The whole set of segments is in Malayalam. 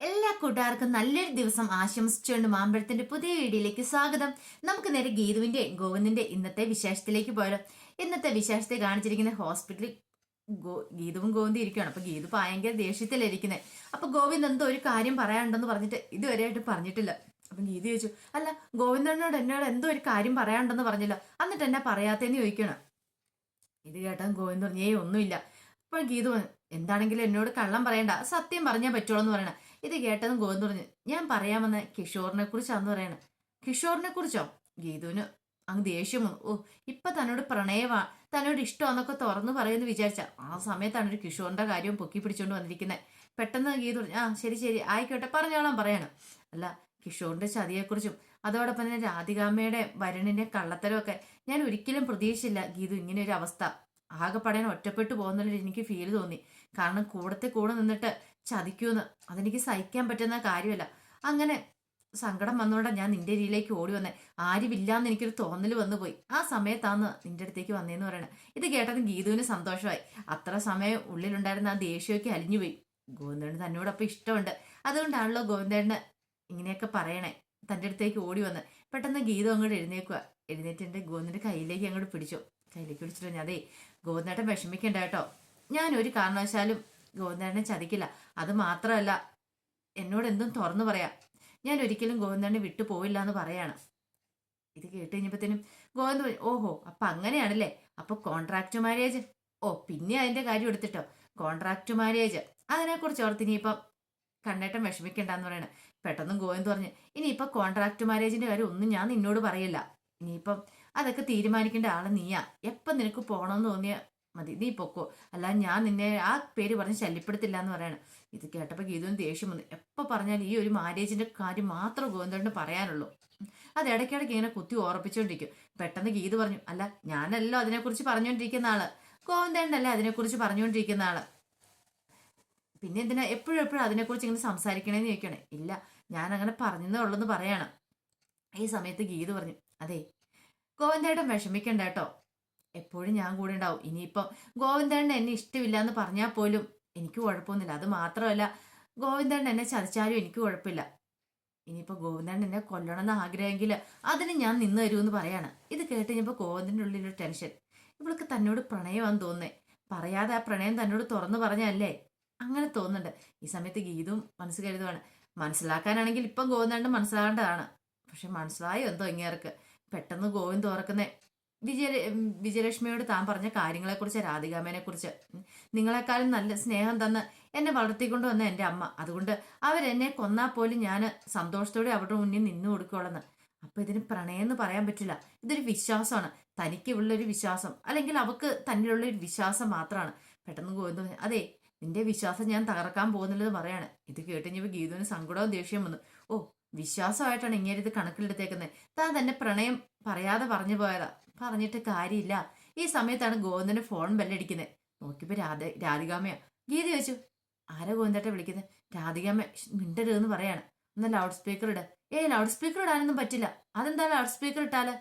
എല്ലാ കൂട്ടുകാർക്കും നല്ലൊരു ദിവസം ആശംസിച്ചുകൊണ്ട് മാമ്പഴത്തിന്റെ പുതിയ വീഡിയോയിലേക്ക് സ്വാഗതം. നമുക്ക് നേരെ ഗീതുവിന്റെ ഗോവിന്ദിന്റെ ഇന്നത്തെ വിശേഷത്തിലേക്ക് പോയാലോ. ഇന്നത്തെ വിശേഷത്തെ കാണിച്ചിരിക്കുന്ന ഹോസ്പിറ്റലിൽ ഗീതുവും ഗോവിന്ദും ഇരിക്കുകയാണ്. അപ്പൊ ഗീതു ഭയങ്കര ദേഷ്യത്തിലിരിക്കുന്നത്. അപ്പൊ ഗോവിന്ദ് എന്തോ ഒരു കാര്യം പറയാനുണ്ടെന്ന് പറഞ്ഞിട്ട് ഇതുവരെയായിട്ട് പറഞ്ഞിട്ടില്ല. അപ്പൊ ഗീതു ചോദിച്ചു, അല്ല എന്നോട് എന്തോ ഒരു കാര്യം പറയാനുണ്ടെന്ന് പറഞ്ഞല്ലോ, എന്നിട്ട് എന്നാ പറയാത്തേന്ന് ചോദിക്കണം. ഇത് കേട്ടാ ഗോവിന്ദ് പറഞ്ഞു, ഒന്നുമില്ല. അപ്പോൾ ഗീതു എന്താണെങ്കിലും എന്നോട് കള്ളം പറയണ്ട, സത്യം പറഞ്ഞാൽ പറ്റുള്ളൂ എന്ന് പറയണ. ഇത് കേട്ടതും ഗോവിന്ദ് പറഞ്ഞു, ഞാൻ പറയാമെന്ന് കിഷോറിനെ കുറിച്ചാന്ന് പറയണ. കിഷോറിനെ കുറിച്ചോ? ഗീതുവിന് അങ്ങ് ദേഷ്യം വന്നു. ഇപ്പൊ തന്നോട് പ്രണയവാ, തന്നോട് ഇഷ്ടമാന്നൊക്കെ തുറന്നു പറയുമെന്ന് വിചാരിച്ച ആ സമയത്താണ് ഒരു കിഷോറിന്റെ കാര്യവും പൊക്കി പിടിച്ചോണ്ട് വന്നിരിക്കുന്നത്. പെട്ടെന്ന് ഗീതു പറഞ്ഞു, ശരി ശരി ആയിക്കോട്ടെ പറഞ്ഞോളാം പറയണം. അല്ല, കിഷോറിന്റെ ചതിയെക്കുറിച്ചും അതോടൊപ്പം തന്നെ രാധികാമ്മയുടെ വരുണിന്റെ കള്ളത്തരവും ഒക്കെ ഞാൻ ഒരിക്കലും പ്രതീക്ഷിച്ചില്ല ഗീതു, ഇങ്ങനെ ഒരു അവസ്ഥ. ആകെപ്പടയാൻ ഒറ്റപ്പെട്ടു പോകുന്നതിൽ എനിക്ക് ഫീൽ തോന്നി. കാരണം കൂടെ നിന്നിട്ട് ചതിക്കൂന്ന് അതെനിക്ക് സഹിക്കാൻ പറ്റുന്ന കാര്യമല്ല. അങ്ങനെ സങ്കടം വന്നോണ്ടാ ഞാൻ നിന്റെ രീതിയിലേക്ക് ഓടി വന്നേ. ആരുമില്ലാന്ന് എനിക്കൊരു തോന്നൽ വന്നു പോയി. ആ സമയത്താന്ന് നിന്റെ അടുത്തേക്ക് വന്നേന്ന് പറയണേ. ഇത് കേട്ടത് ഗീതുവിന് സന്തോഷമായി. അത്ര സമയം ഉള്ളിലുണ്ടായിരുന്ന ആ ദേഷ്യമൊക്കെ അലിഞ്ഞുപോയി. ഗോവിന്ദേണ് തന്നോടൊപ്പം ഇഷ്ടമുണ്ട്, അതുകൊണ്ടാണല്ലോ ഗോവിന്ദേണ് ഇങ്ങനെയൊക്കെ പറയണേ. തൻ്റെ അടുത്തേക്ക് ഓടി വന്ന് പെട്ടെന്ന് ഗീതു അങ്ങോട്ട് എഴുന്നേറ്റിന്റെ ഗോവിന്ദന്റെ കയ്യിലേക്ക് അങ്ങോട്ട് പിടിച്ചു. കയ്യിലേക്ക് പിടിച്ചിട്ട് അതേ ഗോവിന്ദേട്ടൻ വിഷമിക്കണ്ട കേട്ടോ, ഞാൻ ഒരു കാരണവശാലും ഗോവിന്ദേട്ടനെ ചതിക്കില്ല. അത് മാത്രമല്ല എന്നോട് എന്തും തുറന്നു പറയാം, ഞാൻ ഒരിക്കലും ഗോവിന്ദേട്ടനെ വിട്ടു പോവില്ല എന്ന് പറയാണ്. ഇത് കേട്ട് കഴിഞ്ഞപ്പോഴത്തേനും ഗോവിന്ദ്, ഓഹോ അപ്പൊ അങ്ങനെയാണല്ലേ, അപ്പൊ കോൺട്രാക്ട് മാരേജ്, പിന്നെ അതിന്റെ കാര്യം എടുത്തിട്ടോ, കോൺട്രാക്ട് മാരേജ് അതിനെക്കുറിച്ച് ഓർത്ത് ഇനിയിപ്പം കണ്ണേട്ടൻ വിഷമിക്കണ്ടെന്ന് പറയണേ. പെട്ടെന്ന് ഗോവിന്ദ് പറഞ്ഞു, ഇനിയിപ്പം കോൺട്രാക്ട് മാരേജിന്റെ കാര്യം ഒന്നും ഞാൻ നിന്നോട് പറയില്ല. ഇനിയിപ്പം അതൊക്കെ തീരുമാനിക്കേണ്ട ആള് നീയാ. എപ്പം നിനക്ക് പോകണമെന്ന് തോന്നിയ മതി, നീ പൊക്കോ, അല്ല ഞാൻ നിന്നെ ആ പേര് പറഞ്ഞ് ശല്യപ്പെടുത്തില്ല എന്ന് പറയണം. ഇത് കേട്ടപ്പോൾ ഗീതുവിന് ദേഷ്യം വന്നു. എപ്പോൾ പറഞ്ഞാൽ ഈ ഒരു മാരേജിന്റെ കാര്യം മാത്രം ഗോവിന്ദന് പറയാനുള്ളൂ. അത് ഇടയ്ക്കിടയ്ക്ക് ഇങ്ങനെ കുത്തി ഓർപ്പിച്ചുകൊണ്ടിരിക്കും. പെട്ടെന്ന് ഗീതു പറഞ്ഞു, അല്ല ഞാനല്ലോ അതിനെക്കുറിച്ച് പറഞ്ഞുകൊണ്ടിരിക്കുന്ന ആള്, ഗോവിന്ദനല്ലേ അതിനെക്കുറിച്ച് പറഞ്ഞുകൊണ്ടിരിക്കുന്ന ആള്, പിന്നെ എന്തിനാ എപ്പോഴും അതിനെക്കുറിച്ച് ഇങ്ങനെ സംസാരിക്കണേന്ന് ചോദിക്കണേ. ഇല്ല ഞാൻ അങ്ങനെ പറഞ്ഞതേ ഉള്ളെന്ന് പറയാണ്. ഈ സമയത്ത് ഗീതു പറഞ്ഞു, അതെ ഗോവിന്ദേട്ടൻ വിഷമിക്കണ്ട കേട്ടോ, എപ്പോഴും ഞാൻ കൂടെ ഉണ്ടാവും. ഇനിയിപ്പം ഗോവിന്ദേട്ടൻ എന്നെ ഇഷ്ടമില്ല എന്ന് പറഞ്ഞാൽ പോലും എനിക്ക് കുഴപ്പമൊന്നുമില്ല. അത് മാത്രമല്ല ഗോവിന്ദേട്ടൻ എന്നെ ചതിച്ചാലും എനിക്ക് കുഴപ്പമില്ല. ഇനിയിപ്പോൾ ഗോവിന്ദേട്ടൻ എന്നെ കൊല്ലണമെന്ന് ആഗ്രഹമെങ്കിൽ അതിന് ഞാൻ നിന്ന് തരുമെന്ന് പറയാണ്. ഇത് കേട്ട് കഴിഞ്ഞപ്പോൾ ഗോവിന്ദൻ്റെ ഉള്ളിലൊരു ടെൻഷൻ. ഇവൾക്ക് തന്നോട് പ്രണയമാണെന്ന് തോന്നുന്നേ, പറയാതെ ആ പ്രണയം തന്നോട് തുറന്നു പറഞ്ഞല്ലേ, അങ്ങനെ തോന്നുന്നുണ്ട്. ഈ സമയത്ത് ഗീതും മനസ്സ് കരുതുവാണ്, മനസ്സിലാക്കാനാണെങ്കിൽ ഇപ്പം ഗോവിന്ദേട്ടൻ മനസ്സിലാകേണ്ടതാണ്. പക്ഷെ മനസ്സിലായോ എന്തോ ഇങ്ങേർക്ക്. പെട്ടെന്ന് ഗോവിന്ദ് ഓർക്കുന്നേ വിജയലക്ഷ്മിയോട് താൻ പറഞ്ഞ കാര്യങ്ങളെക്കുറിച്ച്, രാധികാമ്മേനെ കുറിച്ച്. നിങ്ങളെക്കാളും നല്ല സ്നേഹം തന്ന് എന്നെ വളർത്തിക്കൊണ്ട് വന്ന എൻ്റെ അമ്മ, അതുകൊണ്ട് അവരെന്നെ കൊന്നാൽ പോലും ഞാൻ സന്തോഷത്തോടെ അവരുടെ മുന്നിൽ നിന്നു കൊടുക്കുള്ളെന്ന്. അപ്പൊ ഇതിന് പ്രണയം എന്ന് പറയാൻ പറ്റില്ല, ഇതൊരു വിശ്വാസമാണ്. തനിക്ക് ഉള്ളൊരു വിശ്വാസം, അല്ലെങ്കിൽ അവക്ക് തന്നിലുള്ള ഒരു വിശ്വാസം മാത്രമാണ്. പെട്ടെന്ന് ഗോവിന്ദ്, അതെ നിന്റെ വിശ്വാസം ഞാൻ തകർക്കാൻ പോകുന്നില്ലെന്ന് പറയാണ്. ഇത് കേട്ടുകഴിഞ്ഞപ്പോൾ ഗീതുവിന് സങ്കടവും ദേഷ്യം വന്നു. വിശ്വാസമായിട്ടാണ് ഇങ്ങനെ ഇത് കണക്കിലെടുത്തേക്കുന്നത്. താൻ തന്നെ പ്രണയം പറയാതെ പറഞ്ഞു പോയതാ, പറഞ്ഞിട്ട് കാര്യമില്ല. ഈ സമയത്താണ് ഗോവിന്ദന്റെ ഫോൺ ബെല്ലടിക്കുന്നത്. നോക്കിയപ്പോ രാധികാമ്മയാ. ഗീത ചോദിച്ചു, ആരാ ഗോവിന്ദേട്ട വിളിക്കുന്നത്? രാധികാമ്മ മിണ്ടരുതെന്ന് പറയാണ്. ഒന്ന് ലൗഡ് സ്പീക്കർ ഇട. ലൗഡ് സ്പീക്കർ ഇടാനൊന്നും പറ്റില്ല. അതെന്താ ലൗഡ് സ്പീക്കർ ഇട്ടാല്?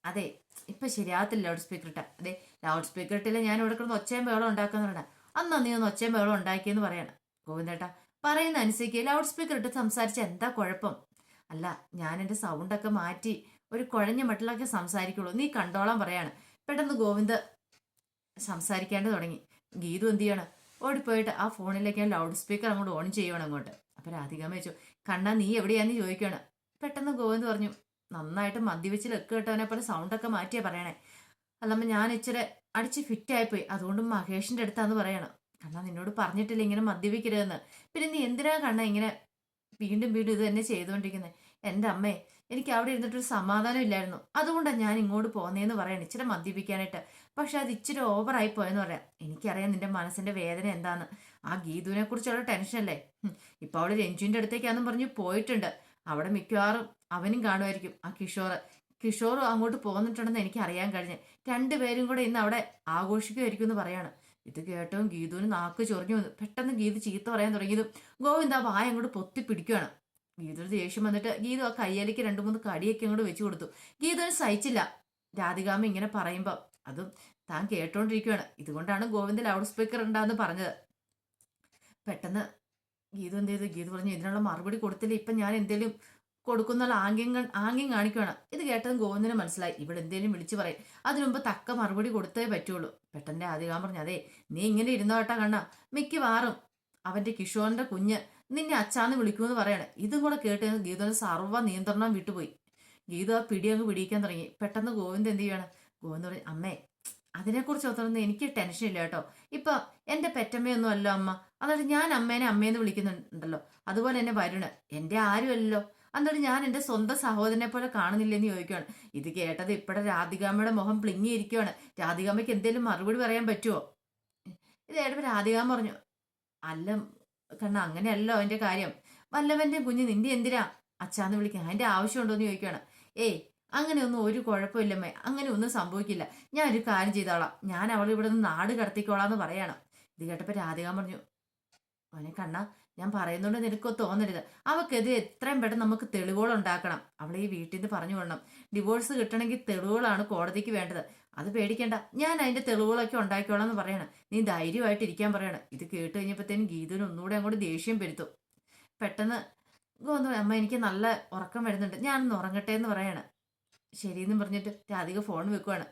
അതെ ഇപ്പൊ ശരിയാകത്തില്ല ലൗഡ് സ്പീക്കർ ഇട്ടാ. അതെ ലൗഡ് സ്പീക്കർ ഇട്ടില്ല ഞാൻ ഇവിടെ കിടന്ന് ഒച്ചയും ബഹളം ഉണ്ടാക്കാന്ന് പറയണ. അന്നോ നീ ഒന്ന് ഒച്ചയും ബഹളം ഉണ്ടാക്കിയെന്ന് പറയാണ്. ഗോവിന്ദേട്ട പറയുന്ന അനുസരിച്ച് ലൗഡ് സ്പീക്കർ ഇട്ട് സംസാരിച്ച എന്താ കുഴപ്പം? അല്ല ഞാൻ എൻ്റെ സൗണ്ടൊക്കെ മാറ്റി ഒരു കുഴഞ്ഞ മട്ടിലൊക്കെ സംസാരിക്കുള്ളൂ, നീ കണ്ടോളാൻ പറയാണ്. പെട്ടെന്ന് ഗോവിന്ദ് സംസാരിക്കാണ്ട് തുടങ്ങി. ഗീതു എന്ത് ചെയ്യണം, ഓടിപ്പോയിട്ട് ആ ഫോണിലേക്ക് ഞാൻ ലൗഡ് സ്പീക്കർ അങ്ങോട്ട് ഓൺ ചെയ്യണം അങ്ങോട്ട്. അപ്പൊ രാധികാമ്മ ചോദിച്ചു, കണ്ണാ നീ എവിടെയാന്ന് ചോദിക്കുകയാണ്. പെട്ടെന്ന് ഗോവിന്ദ് പറഞ്ഞു, നന്നായിട്ട് മദ്യവെച്ച് ലെക്ക് കിട്ടവനെ പോലെ സൗണ്ടൊക്കെ മാറ്റിയാ പറയണേ. അല്ലമ്മ ഞാൻ ഇച്ചിരി അടിച്ച് ഫിറ്റായിപ്പോയി, അതുകൊണ്ട് മഹേഷിന്റെ അടുത്താന്ന് പറയണം. കണ്ണാ നിന്നോട് പറഞ്ഞിട്ടില്ല ഇങ്ങനെ മദ്യപിക്കരുതെന്ന്, പിന്നെ നീ എന്തിനാ കണ്ണ ഇങ്ങനെ വീണ്ടും ഇത് തന്നെ ചെയ്തുകൊണ്ടിരിക്കുന്നത്? എൻ്റെ അമ്മേ എനിക്ക് അവിടെ ഇരുന്നിട്ടൊരു സമാധാനം ഇല്ലായിരുന്നു, അതുകൊണ്ടാണ് ഞാൻ ഇങ്ങോട്ട് പോന്നേന്ന് പറയണം, ഇച്ചിരി മദ്യപിക്കാനായിട്ട്. പക്ഷെ അത് ഇച്ചിരി ഓവറായി പോയെന്ന് പറയാം. എനിക്കറിയാം നിന്റെ മനസ്സിന്റെ വേദന എന്താന്ന്. ആ ഗീതുവിനെ കുറിച്ചുള്ള ടെൻഷനല്ലേ. ഇപ്പൊ അവള് രഞ്ജുവിന്റെ അടുത്തേക്കാന്നും പറഞ്ഞു പോയിട്ടുണ്ട്. അവിടെ മിക്കവാറും അവനും കാണുമായിരിക്കും, ആ കിഷോറും അങ്ങോട്ട് പോന്നിട്ടുണ്ടെന്ന് എനിക്ക് അറിയാൻ കഴിഞ്ഞ്. രണ്ടുപേരും കൂടെ ഇന്ന് അവിടെ ആഘോഷിക്കുമായിരിക്കും എന്ന് പറയാണ്. ഇത് കേട്ടവും ഗീതുവിന് നാക്ക് ചൊറിഞ്ഞു വന്നു. പെട്ടെന്ന് ഗീതു ചീത്ത പറയാൻ തുടങ്ങിയതും ഗോവിന്ദ് ആ വായ അങ്ങോട്ട് പൊത്തി പിടിക്കുകയാണ്. ഗീതുവിന് ദേഷ്യം വന്നിട്ട് ഗീതു ആ കയ്യിലേക്ക് 2-3 കടിയൊക്കെ അങ്ങോട്ട് വെച്ചു കൊടുത്തു. ഗീതുവിന് സഹിച്ചില്ല രാധികാമ്മ ഇങ്ങനെ പറയുമ്പോ. അതും താൻ കേട്ടോണ്ടിരിക്കുകയാണ്. ഇതുകൊണ്ടാണ് ഗോവിന്ദ് ലൗഡ് സ്പീക്കർ ഉണ്ടാന്ന് പറഞ്ഞത്. പെട്ടെന്ന് ഗീതു എന്ത് ചെയ്തു? ഗീതു പറഞ്ഞു ഇതിനുള്ള മറുപടി കൊടുത്തില്ല, ഇപ്പം ഞാൻ എന്തേലും കൊടുക്കുന്നുള്ള ആംഗ്യം കാണിക്കുകയാണ്. ഇത് കേട്ടതും ഗോവിന്ദന് മനസ്സിലായി ഇവിടെ എന്തേലും വിളിച്ചു പറയും, അതിനു മുമ്പ് തക്ക മറുപടി കൊടുത്തേ പറ്റുള്ളൂ. പെട്ടെന്ന് രാധികാൻ പറഞ്ഞു, അതെ നീ ഇങ്ങനെ ഇരുന്നോ കേട്ടാ കണ്ണ, മിക്കവാറും അവന്റെ കിഷോറിന്റെ കുഞ്ഞ് നിന്നെ അച്ചാന്ന് വിളിക്കുമെന്ന് പറയണേ. ഇതും കൂടെ കേട്ട് ഗീതുവിന്റെ സർവ്വ നിയന്ത്രണം വിട്ടുപോയി. ഗീതു ആ പിടി അങ്ങ് പിടിക്കാൻ തുടങ്ങി. പെട്ടെന്ന് ഗോവിന്ദ് എന്ത് ചെയ്യണം? ഗോവിന്ദ് പറഞ്ഞു, അമ്മേ അതിനെക്കുറിച്ച് ഓർത്തൊന്നും എനിക്ക് ടെൻഷൻ ഇല്ല കേട്ടോ. ഇപ്പൊ എന്റെ പെറ്റമ്മയൊന്നും അല്ല അമ്മ, അതായത് ഞാൻ അമ്മേനെ അമ്മേന്ന് വിളിക്കുന്നുണ്ടല്ലോ, അതുപോലെ എന്നെ വരുണ് എന്റെ ആരുമല്ലോ, എന്നിട്ട് ഞാൻ എന്റെ സ്വന്തം സഹോദരനെ പോലെ കാണുന്നില്ലെന്ന് ചോദിക്കുകയാണ്. ഇത് കേട്ടത് ഇപ്പടെ രാധികാമ്മയുടെ മുഖം പ്ലിങ്ങിയിരിക്കുകയാണ്. രാധികാമ്മയ്ക്ക് എന്തേലും മറുപടി പറയാൻ പറ്റുമോ? ഇത് കേട്ടപ്പോ രാധികാമ്മ പറഞ്ഞു, അല്ല കണ്ണ അങ്ങനെയല്ലോ അതിന്റെ കാര്യം, വല്ലവന്റെ കുഞ്ഞ് നിന്റെ എന്തിനാ അച്ഛാന്ന് വിളിക്കാൻ അതിന്റെ ആവശ്യമുണ്ടോന്ന് ചോദിക്കുകയാണ്. ഏയ് അങ്ങനെയൊന്നും ഒരു കുഴപ്പമില്ലമ്മേ, അങ്ങനെ ഒന്നും സംഭവിക്കില്ല, ഞാൻ ഒരു കാര്യം ചെയ്തോളാം, ഞാൻ അവൾ ഇവിടെ നിന്ന് നാട് കടത്തിക്കോളാന്ന് പറയണം. ഇത് കേട്ടപ്പോ രാധികാൻ പറഞ്ഞു, അവനെ കണ്ണ ഞാൻ പറയുന്നുണ്ട് നിനക്കോ തോന്നരുത്, അവക്കെതിരെ എത്രയും പെട്ടെന്ന് നമുക്ക് തെളിവുകൾ ഉണ്ടാക്കണം, അവളെ ഈ വീട്ടിൽ നിന്ന് പറഞ്ഞു വിടണം. ഡിവോഴ്സ് കിട്ടണമെങ്കിൽ തെളിവുകളാണ് കോടതിക്ക് വേണ്ടത്, അത് പേടിക്കണ്ട, ഞാൻ അതിന്റെ തെളിവുകളൊക്കെ ഉണ്ടാക്കിക്കോളാം എന്ന് പറയണം, നീ ധൈര്യമായിട്ട് ഇരിക്കാൻ പറയണം. ഇത് കേട്ട് കഴിഞ്ഞപ്പോഴത്തേനും ഗീതുവിന് ഒന്നുകൂടെ അങ്ങോട്ട് ദേഷ്യം പെരുത്തു. പെട്ടെന്ന് ഗോവിന്ദ് അമ്മ എനിക്ക് നല്ല ഉറക്കം വരുന്നുണ്ട്, ഞാനൊന്ന് ഉറങ്ങട്ടെ എന്ന് പറയാണ്. ശരിയെന്നും പറഞ്ഞിട്ട് രാധിക ഫോൺ വെക്കുവാണ്.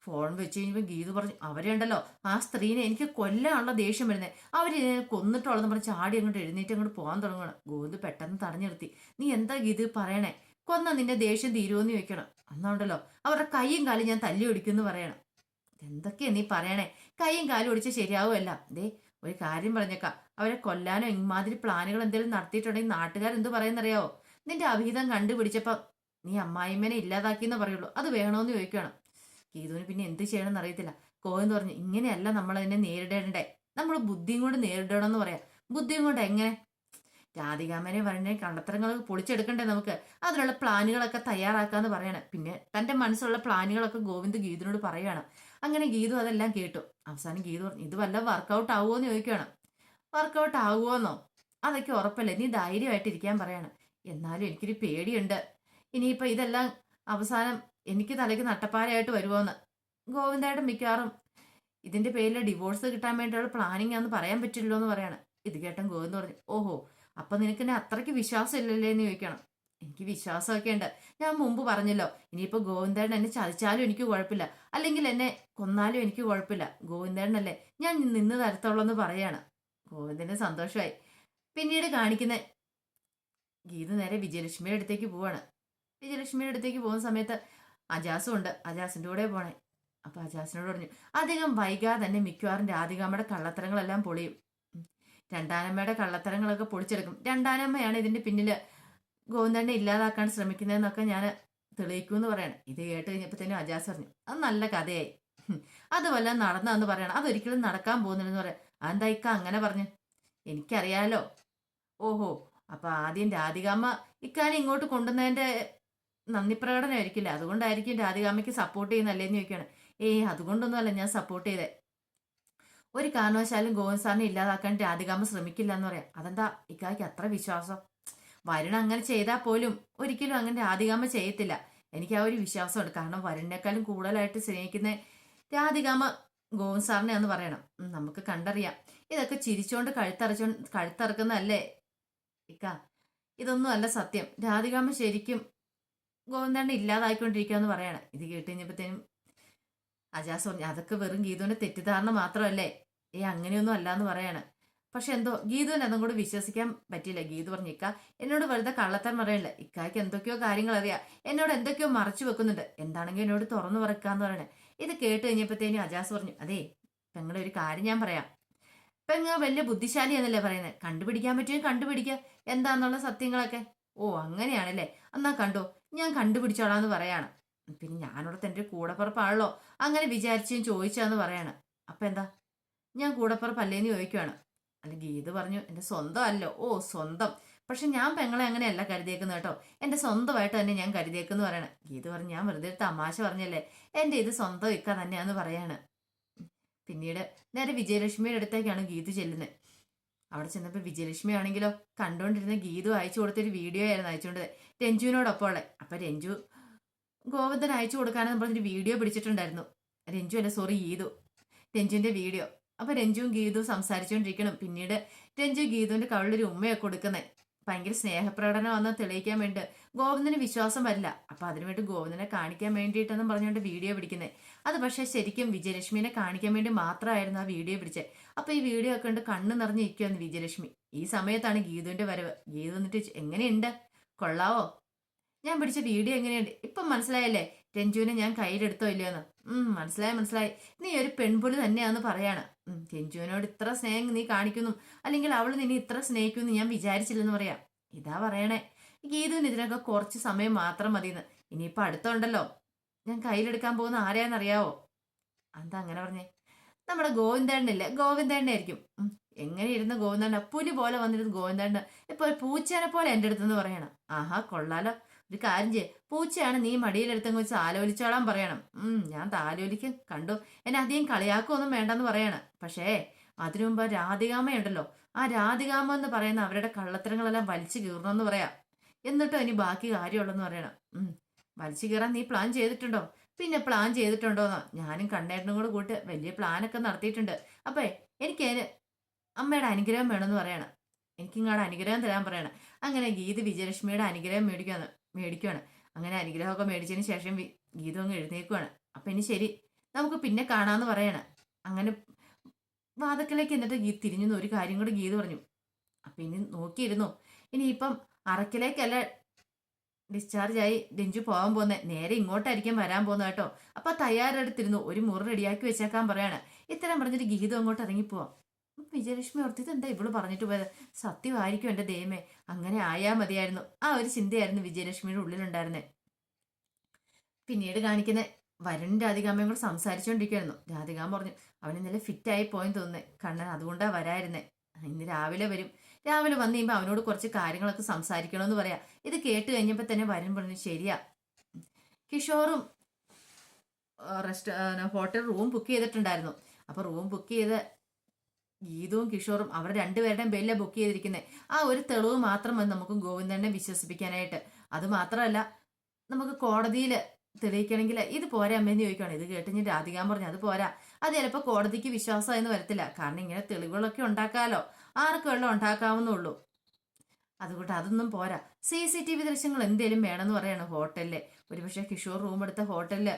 ഫോൺ വെച്ച് കഴിഞ്ഞപ്പോൾ ഗീതു പറഞ്ഞു, അവരെ ഉണ്ടല്ലോ ആ സ്ത്രീനെ എനിക്ക് കൊല്ലാനുള്ള ദേഷ്യം വരുന്നത്, അവര് കൊന്നിട്ടുള്ളതെന്ന് പറഞ്ഞ് ചാടി അങ്ങോട്ട് എഴുന്നേറ്റ് അങ്ങോട്ട് പോകാൻ തുടങ്ങുകയാണ്. ഗോവിന്ദ് പെട്ടെന്ന് തടഞ്ഞു നിർത്തി. നീ എന്താ ഗീതു പറയണേ? കൊന്ന നിന്റെ ദേഷ്യം തീരുമെന്ന് ചോദിക്കണം. അന്നുണ്ടല്ലോ അവരുടെ കൈയും കാലും ഞാൻ തല്ലി ഒടിക്കുമെന്ന് പറയണം. എന്തൊക്കെയാ നീ പറയണേ? കൈയും കാലും ഒടിച്ച് ശരിയാവുമല്ല. ദേ ഒരു കാര്യം പറഞ്ഞേക്കാം, അവരെ കൊല്ലാനോ ഇമാതിരി പ്ലാനുകൾ എന്തെങ്കിലും നടത്തിയിട്ടുണ്ടെങ്കിൽ നാട്ടുകാരെന്ത് പറയുന്നറിയാവോ? നിന്റെ അവിഹിതം കണ്ടുപിടിച്ചപ്പം നീ അമ്മായിമ്മനെ ഇല്ലാതാക്കിയെന്ന് പറയുള്ളൂ, അത് വേണോന്ന് ചോദിക്കണം. ഗീതുവിന് പിന്നെ എന്ത് ചെയ്യണമെന്ന് അറിയത്തില്ല. കോയെന്ന് പറഞ്ഞു, ഇങ്ങനെയല്ല നമ്മൾ അതിനെ നേരിടേണ്ടേ, നമ്മൾ ബുദ്ധിയും കൊണ്ട് നേരിടണം എന്ന് പറയാം. ബുദ്ധിയും കൊണ്ട് എങ്ങനെ? രാധികാമ്മനെ പറഞ്ഞ കള്ളത്തരങ്ങൾ പൊളിച്ചെടുക്കണ്ടേ നമുക്ക്, അതിനുള്ള പ്ലാനുകളൊക്കെ തയ്യാറാക്കാന്ന് പറയണം. പിന്നെ തന്റെ മനസ്സിലുള്ള പ്ലാനുകളൊക്കെ ഗോവിന്ദ് ഗീതുവിനോട് പറയാണ്. അങ്ങനെ ഗീതു അതെല്ലാം കേട്ടു. അവസാനം ഗീതു പറഞ്ഞു, ഇത് വല്ല വർക്കൗട്ട് ആവുമോ എന്ന് ചോദിക്കുകയാണ്. വർക്കൗട്ട് ആവുമോന്നോ? അതൊക്കെ ഉറപ്പല്ലേ, നീ ധൈര്യമായിട്ട് ഇരിക്കാൻ പറയാണ്. എന്നാലും എനിക്കൊരു പേടിയുണ്ട്, ഇനിയിപ്പോ ഇതെല്ലാം അവസാനം എനിക്ക് തലയ്ക്ക് നട്ടപ്പാരയായിട്ട് വരുമോന്ന്. ഗോവിന്ദയുടെ മിക്കവാറും ഇതിന്റെ പേരിൽ ഡിവോഴ്സ് കിട്ടാൻ വേണ്ടിയുള്ള പ്ലാനിങ് ആണെന്ന് പറയാൻ പറ്റില്ലോ എന്ന് പറയാണ്. ഇത് കേട്ടൻ ഗോവിന്ദ് പറഞ്ഞു, ഓഹോ അപ്പൊ നിനക്ക് എന്നെ അത്രയ്ക്ക് വിശ്വാസം ഇല്ലല്ലേ എന്ന് ചോദിക്കണം. എനിക്ക് വിശ്വാസമൊക്കെ ഉണ്ട്, ഞാൻ മുമ്പ് പറഞ്ഞല്ലോ, ഇനിയിപ്പോ ഗോവിന്ദേട്ടൻ എന്നെ ചതിച്ചാലും എനിക്ക് കുഴപ്പമില്ല, അല്ലെങ്കിൽ എന്നെ കൊന്നാലും എനിക്ക് കുഴപ്പമില്ല, ഗോവിന്ദേട്ടനല്ലേ ഞാൻ നിന്ന് തരത്തുള്ളൂ എന്ന് പറയാണ്. ഗോവിന്ദന് സന്തോഷമായി. പിന്നീട് കാണിക്കുന്ന ഗീത നേരെ വിജയലക്ഷ്മിയുടെ അടുത്തേക്ക് പോവാണ്. വിജയലക്ഷ്മിയുടെ അടുത്തേക്ക് പോകുന്ന സമയത്ത് അജാസും ഉണ്ട്, അജാസിന്റെ കൂടെ പോണേ. അപ്പൊ അജാസിനോട് പറഞ്ഞു, അധികം വൈകാതെ തന്നെ മിക്കവാറും രാധികാമ്മയുടെ കള്ളത്തരങ്ങളെല്ലാം പൊളിയും, രണ്ടാനമ്മയുടെ കള്ളത്തരങ്ങളൊക്കെ പൊളിച്ചെടുക്കും, രണ്ടാനമ്മയാണ് ഇതിന്റെ പിന്നില് ഗോവിന്ദനെ ഇല്ലാതാക്കാൻ ശ്രമിക്കുന്നതെന്നൊക്കെ ഞാൻ തെളിയിക്കുമെന്ന് പറയണം. ഇത് കേട്ട് കഴിഞ്ഞപ്പോഴത്തേനും അജാസ് പറഞ്ഞു, അത് നല്ല കഥയായി, അത് വല്ലതും നടന്നതെന്ന് പറയണം, അതൊരിക്കലും നടക്കാൻ പോകുന്നില്ലെന്ന് പറയാം. അതെന്താ ഇക്ക അങ്ങനെ പറഞ്ഞു? എനിക്കറിയാലോ. ഓഹോ അപ്പൊ ആദ്യം രാധികാമ്മ ഇക്കാനെ ഇങ്ങോട്ട് കൊണ്ടുവന്നതിന്റെ നന്ദി പ്രകടനമായിരിക്കില്ല, അതുകൊണ്ടായിരിക്കും രാധികാമ്മയ്ക്ക് സപ്പോർട്ട് ചെയ്യുന്നല്ലേന്ന് ചോദിക്കുകയാണ്. ഏയ് അതുകൊണ്ടൊന്നും അല്ല ഞാൻ സപ്പോർട്ട് ചെയ്തേ, ഒരു കാരണവശാലും ഗോവിന്ദ് സാറിനെ ഇല്ലാതാക്കാൻ രാധികാമ്മ ശ്രമിക്കില്ല എന്ന് പറയാം. അതെന്താ ഇക്കായ്ക്ക് അത്ര വിശ്വാസം? വരുൺ അങ്ങനെ ചെയ്താൽ പോലും ഒരിക്കലും അങ്ങനെ രാധികാമ്മ ചെയ്യത്തില്ല, എനിക്ക് ആ ഒരു വിശ്വാസമുണ്ട്. കാരണം വരുണിനേക്കാളും കൂടുതലായിട്ട് സ്നേഹിക്കുന്ന രാധികാമ്മ ഗോവിന്ദ് സാറിനെ എന്ന് പറയണം. നമുക്ക് കണ്ടറിയാം, ഇതൊക്കെ ചിരിച്ചോണ്ട് കഴുത്തറക്കുന്നതല്ലേ ഇക്ക, ഇതൊന്നും അല്ല സത്യം, രാധികാമ്മ ശരിക്കും ഗോവിന്ദാണ്ട് ഇല്ലാതായിക്കൊണ്ടിരിക്കുകയെന്ന് പറയണം. ഇത് കേട്ട് കഴിഞ്ഞപ്പോഴത്തേനും അജാസ് പറഞ്ഞു, അതൊക്കെ വെറും ഗീതുവിന്റെ തെറ്റിദ്ധാരണ മാത്രമല്ലേ, അങ്ങനെയൊന്നും അല്ലാന്ന് പറയാണ്. പക്ഷെ എന്തോ ഗീതുവിന് അതും കൂടെ വിശ്വസിക്കാൻ പറ്റിയില്ല. ഗീതു പറഞ്ഞു, ഇക്ക എന്നോട് വെറുതെ കള്ളത്തരം പറയണില്ല, ഇക്കായ്ക്ക് എന്തൊക്കെയോ കാര്യങ്ങൾ അറിയാം, എന്നോട് എന്തൊക്കെയോ മറച്ചു വെക്കുന്നുണ്ട്, എന്താണെങ്കിലും എന്നോട് തുറന്നു പറക്കാന്ന് പറയണേ. ഇത് കേട്ട് കഴിഞ്ഞപ്പോഴത്തേനും അജാസ് പറഞ്ഞു, അതേ പെങ്ങളെ ഒരു കാര്യം ഞാൻ പറയാം, പെങ്ങ വലിയ ബുദ്ധിശാലിയാന്നല്ലേ പറയുന്നത്, കണ്ടുപിടിക്കാൻ പറ്റുമെങ്കിൽ കണ്ടുപിടിക്കുക എന്താന്നുള്ള സത്യങ്ങളൊക്കെ. ഓ അങ്ങനെയാണല്ലേ, എന്നാ കണ്ടോ ഞാൻ കണ്ടുപിടിച്ചോളാന്ന് പറയാണ്. പിന്നെ ഞാനിവിടെ എൻ്റെ കൂടപ്പുറപ്പാണല്ലോ, അങ്ങനെ വിചാരിച്ചും ചോദിച്ചാന്ന് പറയാണ്. അപ്പൊ എന്താ ഞാൻ കൂടപ്പുറപ്പല്ലേന്ന് ചോദിക്കുവാണ്. അല്ല ഗീത പറഞ്ഞു, എന്റെ സ്വന്തം അല്ലോ. ഓ സ്വന്തം, പക്ഷെ ഞാൻ പെങ്ങളെ അങ്ങനെയല്ല കരുതിയേക്കുന്നത് കേട്ടോ, എന്റെ സ്വന്തമായിട്ട് തന്നെ ഞാൻ കരുതിയേക്കെന്ന് പറയണം. ഗീത പറഞ്ഞു, ഞാൻ വെറുതെ തമാശ പറഞ്ഞല്ലേ, എന്റെ ഇത് സ്വന്തം ഇക്ക തന്നെയാന്ന് പറയാണ്. പിന്നീട് നേരെ വിജയലക്ഷ്മിയുടെ അടുത്തേക്കാണ് ഗീതു ചെല്ലുന്നത്. അവിടെ ചെന്നപ്പോൾ വിജയലക്ഷ്മി ആണെങ്കിലോ കണ്ടുകൊണ്ടിരുന്ന ഗീതു അയച്ചു കൊടുത്തൊരു വീഡിയോ ആയിരുന്നു അയച്ചുകൊണ്ടത് രഞ്ജുവിനോടൊപ്പം ഉള്ളത്. അപ്പൊ രഞ്ജു ഗോവിന്ദൻ അയച്ചു കൊടുക്കാനെന്ന് പറഞ്ഞൊരു വീഡിയോ പിടിച്ചിട്ടുണ്ടായിരുന്നു. രഞ്ജു അല്ല സോറി ഗീതു, രഞ്ജുവിന്റെ വീഡിയോ. അപ്പൊ രഞ്ജുവും ഗീതുവും സംസാരിച്ചുകൊണ്ടിരിക്കണം. പിന്നീട് രഞ്ജു ഗീതുവിന്റെ കവളിലൊരു ഉമ്മയൊക്കെ കൊടുക്കുന്നത് ഭയങ്കര സ്നേഹപ്രകടനമാണെന്ന് തെളിയിക്കാൻ വേണ്ടി ഗോവിന്ദന് വിശ്വാസം വരില്ല. അപ്പൊ അതിനുവേണ്ടി ഗോവിന്ദനെ കാണിക്കാൻ വേണ്ടിയിട്ടെന്നും പറഞ്ഞുകൊണ്ട് വീഡിയോ പിടിക്കുന്നത്. അത് പക്ഷെ ശരിക്കും വിജയലക്ഷ്മിനെ കാണിക്കാൻ വേണ്ടി മാത്രമായിരുന്നു ആ വീഡിയോ പിടിച്ചത്. അപ്പൊ ഈ വീഡിയോ ഒക്കെ ഉണ്ട് കണ്ണ് നിറഞ്ഞിരിക്കുവാന്ന് വിജയലക്ഷ്മി. ഈ സമയത്താണ് ഗീതുവിന്റെ വരവ്. ഗീതു വന്നിട്ട് എങ്ങനെയുണ്ട്, കൊള്ളാവോ, ഞാൻ പിടിച്ച വീഡിയോ എങ്ങനെയുണ്ട്, ഇപ്പം മനസ്സിലായല്ലേ രഞ്ജുവിനെ ഞാൻ കയ്യിലെടുത്തോ ഇല്ലയോന്ന്? മനസ്സിലായി. നീ ഒരു പെൺപുലി തന്നെയാന്ന് പറയാണ്. രഞ്ജുവിനോട് ഇത്ര സ്നേഹം നീ കാണിക്കുന്നു, അല്ലെങ്കിൽ അവൾ നിന്നെ ഇത്ര സ്നേഹിക്കുന്നു ഞാൻ വിചാരിച്ചില്ലെന്ന് പറയാം. ഇതാ പറയണേ. ഗീതുവിന് ഇതിനൊക്കെ കുറച്ച് സമയം മാത്രം മതിയെന്ന്. ഇനിയിപ്പൊ അടുത്തുണ്ടല്ലോ ഞാൻ കയ്യിലെടുക്കാൻ പോകുന്ന ആരെയാന്നറിയാവോ? എന്താ അങ്ങനെ പറഞ്ഞേ? നമ്മുടെ ഗോവിന്ദേണ്ണല്ലേ, ഗോവിന്ദേണ്ണ ആയിരിക്കും. എങ്ങനെ ഇരുന്ന് ഗോവിന്ദേണ്ണ പുലി പോലെ വന്നിരുന്ന് ഗോവിന്ദേണ്ണ ഇപ്പൊ ഒരു പൂച്ചേനെ പോലെ എൻ്റെ അടുത്തെന്ന് പറയണം. ആഹാ കൊള്ളാലോ. ഒരു കാര്യം ചെയ്യേ, പൂച്ചയാണ് നീ മടിയിലെടുത്തങ്ങ് വെച്ച് ആലോചിച്ചോളാൻ പറയണം. ഞാൻ താലോലിക്കും, കണ്ടു എന്നെ അധികം കളിയാക്കൊന്നും വേണ്ടെന്ന് പറയാണ്. പക്ഷേ അതിനു മുമ്പ് രാധികാമ്മയുണ്ടല്ലോ, ആ രാധികാമ്മ എന്ന് പറയുന്ന അവരുടെ കള്ളത്തരങ്ങളെല്ലാം വലിച്ചു കീറണമെന്ന് പറയാം. എന്നിട്ടോ ഇനി ബാക്കി കാര്യമുള്ളെന്ന് പറയണം. വലിച്ചു കീറാൻ നീ പ്ലാൻ ചെയ്തിട്ടുണ്ടോ? പിന്നെ പ്ലാൻ ചെയ്തിട്ടുണ്ടോന്നോ? ഞാനും കണ്ണേട്ടനും കൂടെ കൂട്ട് വലിയ പ്ലാനൊക്കെ നടത്തിയിട്ടുണ്ട്. അപ്പേ എനിക്ക് അമ്മയുടെ അനുഗ്രഹം വേണമെന്ന് പറയണം. എനിക്കിങ്ങാട് അനുഗ്രഹം തരാൻ പറയണം. അങ്ങനെ ഗീത വിജയലക്ഷ്മിയുടെ അനുഗ്രഹം മേടിക്കുവാണ്. അങ്ങനെ അനുഗ്രഹമൊക്കെ മേടിച്ചതിന് ശേഷം ഗീത അങ്ങ് എഴുന്നേക്കുവാണ്. അപ്പൊ ഇനി ശരി, നമുക്ക് പിന്നെ കാണാന്ന് പറയണം. അങ്ങനെ വാതക്കലേക്ക് എന്നിട്ട് തിരിഞ്ഞു ഒരു കാര്യം കൂടെ ഗീത പറഞ്ഞു. അപ്പൊ ഇനി നോക്കിയിരുന്നു, ഇനിയിപ്പം അറക്കിലേക്കല്ല ഡിസ്ചാർജ് ആയി രഞ്ജു പോകാൻ പോകുന്നേ, നേരെ ഇങ്ങോട്ടായിരിക്കും വരാൻ പോകുന്നത് കേട്ടോ. അപ്പൊ തയ്യാറെടുത്തിരുന്നു, ഒരു മുറി റെഡിയാക്കി വെച്ചേക്കാൻ പറയാണ്. ഇത്തരം പറഞ്ഞിട്ട് ഗീത അങ്ങോട്ട് ഇറങ്ങിപ്പോവാം. വിജയലക്ഷ്മി ഓർത്തിത് എന്താ ഇവള് പറഞ്ഞിട്ട് പോയത്, സത്യമായിരിക്കും എന്റെ ദൈവമേ, അങ്ങനെ ആയാ മതിയായിരുന്നു. ആ ഒരു ചിന്തയായിരുന്നു വിജയലക്ഷ്മിയുടെ ഉള്ളിലുണ്ടായിരുന്നേ. പിന്നീട് കാണിക്കുന്ന വരുൺ രാധികാമ്മയും കൂടെ സംസാരിച്ചുകൊണ്ടിരിക്കുകയായിരുന്നു. രാധികാമ്മ പറഞ്ഞു, അവൻ ഇന്നലെ ഫിറ്റായി പോയെന്ന് തോന്നുന്നേ കണ്ണൻ, അതുകൊണ്ടാ വരായിരുന്നേ. ഇന്ന് രാവിലെ വരും. രാവിലെ വന്നു കഴിയുമ്പോൾ അവനോട് കുറച്ച് കാര്യങ്ങളൊക്കെ സംസാരിക്കണമെന്ന് പറയാം. ഇത് കേട്ട് കഴിഞ്ഞപ്പോൾ തന്നെ വരുൺ പറഞ്ഞു, ശരിയാ, കിഷോറും ഹോട്ടൽ റൂം ബുക്ക് ചെയ്തിട്ടുണ്ടായിരുന്നു. അപ്പൊ റൂം ബുക്ക് ചെയ്ത് ഗീതവും കിഷോറും അവർ രണ്ടുപേരുടെയും പേരിലെ ബുക്ക് ചെയ്തിരിക്കുന്നത്. ആ ഒരു തെളിവ് മാത്രം മതി നമുക്ക് ഗോവിന്ദനെ വിശ്വസിപ്പിക്കാനായിട്ട്. അത് മാത്രമല്ല, നമുക്ക് കോടതിയിൽ തെളിയിക്കണമെങ്കിൽ ഇത് പോരാ അമ്മേന്ന് ചോദിക്കുകയാണ്. ഇത് കേട്ട് ഞാൻ രാധികാൻ പറഞ്ഞു, അത് പോരാ, അത് ചിലപ്പോൾ കോടതിക്ക് വിശ്വാസമായെന്ന് വരത്തില്ല. കാരണം ഇങ്ങനെ തെളിവുകളൊക്കെ ഉണ്ടാക്കാലോ, ആർക്കും വെള്ളം ഉണ്ടാക്കാവുന്നുള്ളൂ. അതുകൊണ്ട് അതൊന്നും പോരാ, CCTV ദൃശ്യങ്ങൾ എന്തേലും വേണമെന്ന് പറയാണ് ഹോട്ടലില്. ഒരുപക്ഷെ കിഷോർ റൂം എടുത്ത ഹോട്ടലില്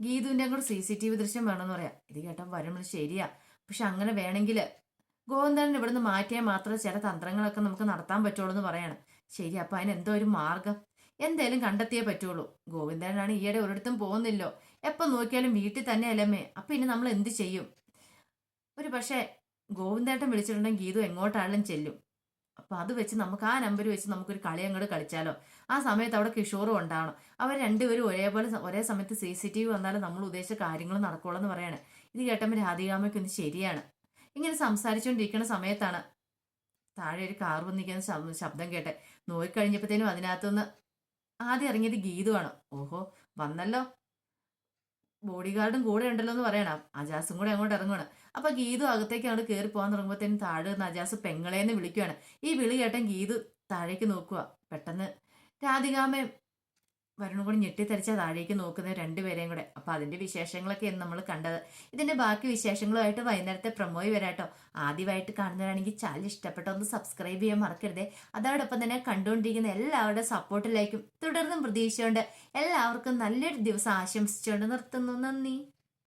ഗീതുവിന്റെ കൂടെ CCTV ദൃശ്യം വേണമെന്ന് പറയാം. ഇത് കേട്ടാൽ വരുമ്പോൾ ശരിയാ, പക്ഷെ അങ്ങനെ വേണമെങ്കിൽ ഗോവിന്ദനെ ഇവിടുന്ന് മാറ്റിയാൽ മാത്രമേ ചില തന്ത്രങ്ങളൊക്കെ നമുക്ക് നടത്താൻ പറ്റുള്ളൂ എന്ന് പറയാണ്. ശരി, അപ്പൊ അതിന് എന്തോ ഒരു മാർഗം എന്തേലും കണ്ടെത്തിയേ പറ്റുള്ളൂ. ഗോവിന്ദനാണ് ഈയിടെ ഒരിടത്തും പോകുന്നില്ലോ, എപ്പം നോക്കിയാലും വീട്ടിൽ തന്നെ അല്ലമ്മേ. അപ്പൊ ഇനി നമ്മൾ എന്ത് ചെയ്യും? ഒരു പക്ഷേ ഗോവിന്ദേട്ടൻ വിളിച്ചിട്ടുണ്ടെങ്കിൽ ഗീതു എങ്ങോട്ടാണെങ്കിലും ചെല്ലും. അപ്പൊ അത് വെച്ച് നമുക്ക് ആ നമ്പർ വെച്ച് നമുക്കൊരു കളി അങ്ങോട്ട് കളിച്ചാലോ. ആ സമയത്ത് അവിടെ കിഷോറും ഉണ്ടാവണം. അവർ രണ്ടുപേരും ഒരേ സമയത്ത് CCTV വന്നാലും നമ്മൾ ഉദ്ദേശിച്ച കാര്യങ്ങൾ നടക്കുള്ളൂ എന്ന് പറയാണ്. ഇത് കേട്ടപ്പോൾ രാധികാമ്മയ്ക്കൊന്ന് ശരിയാണ്. ഇങ്ങനെ സംസാരിച്ചുകൊണ്ടിരിക്കുന്ന സമയത്താണ് താഴെ ഒരു കാർ വന്നിരിക്കുന്ന ശബ്ദം കേട്ടെ. നോക്കിക്കഴിഞ്ഞപ്പോഴത്തേനും അതിനകത്തുനിന്ന് ആദ്യം ഇറങ്ങിയത് ഗീതുവാണ്. ഓഹോ, വന്നല്ലോ, ബോഡി ഗാർഡും കൂടെ ഉണ്ടല്ലോ എന്ന് പറയണം. അജാസും കൂടെ അങ്ങോട്ട് ഇറങ്ങുവാണ്. അപ്പൊ ഗീതു അകത്തേക്ക് അങ്ങോട്ട് കയറി പോകാൻ തുടങ്ങുമ്പോഴത്തേനും താഴെ നിന്ന് അജാസ് പെങ്ങളേന്ന് വിളിക്കുവാണ്. ഈ വിളി കേട്ടൻ ഗീതു താഴേക്ക് നോക്കുക. പെട്ടെന്ന് രാധികാമ്മയും വരുണും കൂടി ഞെട്ടിത്തരിച്ച താഴേക്ക് നോക്കുന്ന രണ്ടുപേരെയും കൂടെ. അപ്പൊ അതിന്റെ വിശേഷങ്ങളൊക്കെയാണ് നമ്മൾ കണ്ടത്. ഇതിന്റെ ബാക്കി വിശേഷങ്ങളുമായിട്ട് വൈകുന്നേരത്തെ പ്രൊമോയി വരാട്ടോ. ആദ്യമായിട്ട് കാണുന്നവരാണെങ്കിൽ ചാനൽ ഇഷ്ടപ്പെട്ട ഒന്ന് സബ്സ്ക്രൈബ് ചെയ്യാൻ മറക്കരുതേ. അതോടൊപ്പം തന്നെ കണ്ടുകൊണ്ടിരിക്കുന്ന എല്ലാവരുടെ സപ്പോർട്ടിലേക്കും തുടർന്നും പ്രതീക്ഷയുണ്ട്. എല്ലാവർക്കും നല്ലൊരു ദിവസം ആശംസിച്ചുകൊണ്ട് നിർത്തുന്നു. നന്ദി.